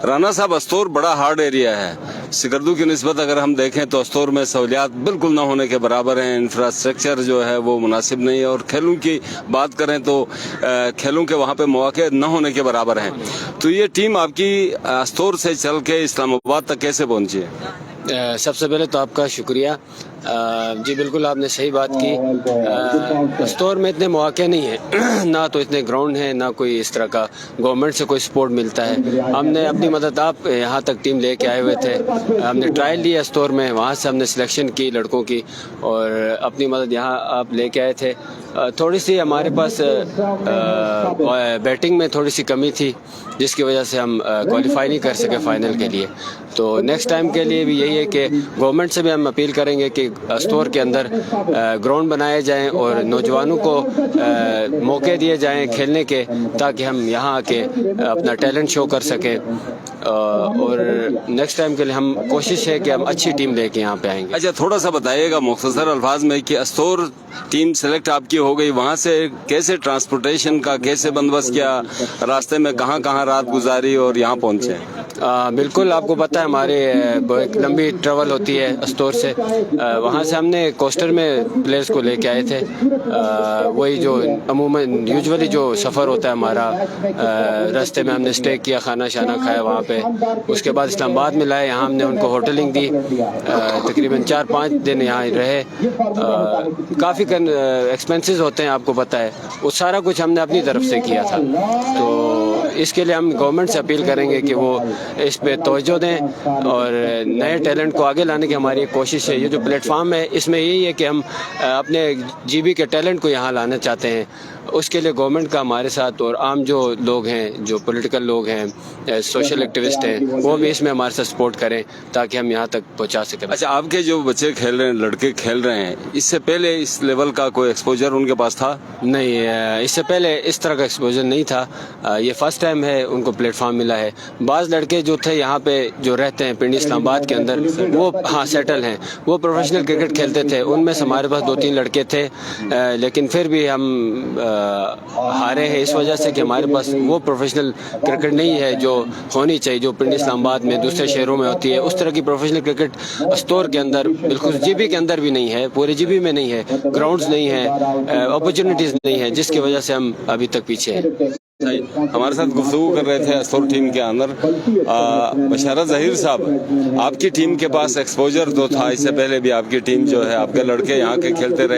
رانا صاحب استور بڑا hard area ہے، سکردو کی نسبت اگر ہم دیکھیں تو استور میں سہولیات بالکل نہ ہونے کے برابر ہیں، انفراسٹرکچر جو ہے وہ مناسب نہیں ہے، اور کھیلوں کی بات کریں تو کھیلوں کے وہاں پہ مواقع نہ ہونے کے برابر ہیں۔ تو یہ ٹیم آپ کی استور سے چل کے اسلام آباد تک کیسے پہنچی ہے؟ سب سے پہلے تو آپ کا شکریہ۔ جی بالکل آپ نے صحیح بات کی۔ استور میں اتنے مواقع نہیں ہیں، نہ تو اتنے گراؤنڈ ہیں، نہ کوئی اس طرح کا گورنمنٹ سے کوئی سپورٹ ملتا ہے۔ ہم نے اپنی مدد آپ یہاں تک ٹیم لے کے آئے ہوئے تھے، ہم نے ٹرائل لی استور میں، وہاں سے ہم نے سلیکشن کی لڑکوں کی، اور اپنی مدد یہاں آپ لے کے آئے تھے۔ تھوڑی سی ہمارے پاس بیٹنگ میں تھوڑی سی کمی تھی، جس کی وجہ سے ہم کوالیفائی نہیں کر سکے فائنل کے لیے۔ تو نیکسٹ ٹائم کے لیے بھی یہی ہے کہ گورنمنٹ سے بھی ہم اپیل کریں گے کہ استور کے اندر گراؤنڈ بنائے جائیں اور نوجوانوں کو موقع دیے جائیں کھیلنے کے، تاکہ ہم یہاں آ کے اپنا ٹیلنٹ شو کر سکیں، اور نیکسٹ ٹائم کے لیے ہم کوشش ہے کہ ہم اچھی ٹیم لے کے یہاں پہ آئیں گے۔ اچھا تھوڑا سا بتائیے گا مختصر الفاظ میں کہ استور ٹیم سلیکٹ آپ کی ہو گئی، وہاں سے کیسے ٹرانسپورٹیشن کا کیسے بندوبست کیا، راستے میں کہاں کہاں رات گزاری اور یہاں پہنچے؟ بالکل آپ کو پتہ ہے ہمارے ایک لمبی ٹریول ہوتی ہے استور سے، وہاں سے ہم نے کوسٹر میں پلیئرس کو لے کے آئے تھے۔ وہی جو عموماً یوزولی جو سفر ہوتا ہے ہمارا، راستے میں ہم نے اسٹے کیا، کھانا شانا کھایا وہاں پہ، اس کے بعد اسلام آباد میں لائے، یہاں ہم نے ان کو ہوٹلنگ دی، تقریباً 4-5 دن یہاں رہے۔ کافی ایکسپینسز ہوتے ہیں آپ کو پتہ ہے، وہ سارا کچھ ہم نے اپنی طرف سے کیا تھا۔ تو اس کے لیے ہم گورنمنٹ سے اپیل کریں گے کہ وہ اس پہ توجہ دیں، اور نئے ٹیلنٹ کو آگے لانے کی ہماری ایک کوشش ہے۔ یہ جو پلیٹ فارم ہے اس میں یہی ہے کہ ہم اپنے جی بی کے ٹیلنٹ کو یہاں لانا چاہتے ہیں، اس کے لیے گورنمنٹ کا ہمارے ساتھ، اور عام جو لوگ ہیں، جو پولیٹیکل لوگ ہیں، سوشل ایکٹیوسٹ ہیں، وہ بھی اس میں ہمارے ساتھ سپورٹ کریں تاکہ ہم یہاں تک پہنچا سکیں۔ اچھا آپ کے جو بچے کھیل رہے ہیں، لڑکے کھیل رہے ہیں، اس سے پہلے اس لیول کا کوئی ایکسپوجر ان کے پاس تھا؟ نہیں، اس سے پہلے اس طرح کا ایکسپوجر نہیں تھا، یہ فرسٹ ٹائم ہے ان کو پلیٹ فارم ملا ہے۔ بعض لڑکے جو تھے یہاں پہ جو رہتے ہیں پنڈی اسلام آباد کے اندر، وہ سیٹل ہیں، وہ پروفیشنل کرکٹ کھیلتے تھے، ان میں سے ہمارے پاس 2-3 لڑکے تھے، لیکن پھر بھی ہم ہارے ہیں اس وجہ سے کہ ہمارے پاس وہ پروفیشنل کرکٹ نہیں ہے جو ہونی چاہیے، جو پنڈی اسلام آباد میں دوسرے شہروں میں ہوتی ہے۔ اس طرح کی پروفیشنل کرکٹ استور کے اندر، بالکل جی بی کے اندر بھی نہیں ہے، پورے جی بی میں نہیں ہے، گراؤنڈز نہیں ہیں، اپرچونیٹیز نہیں ہیں، جس کی وجہ سے ہم ابھی تک پیچھے ہیں۔ ہمارے ساتھ گفتگو کر رہے تھے استور ٹیم کے اندر بشارت ظہیر صاحب۔ آپ کی ٹیم کے پاس ایکسپوجر تو تھا، اس سے پہلے بھی آپ کی ٹیم جو ہے، آپ کے لڑکے یہاں کے کھیلتے رہے،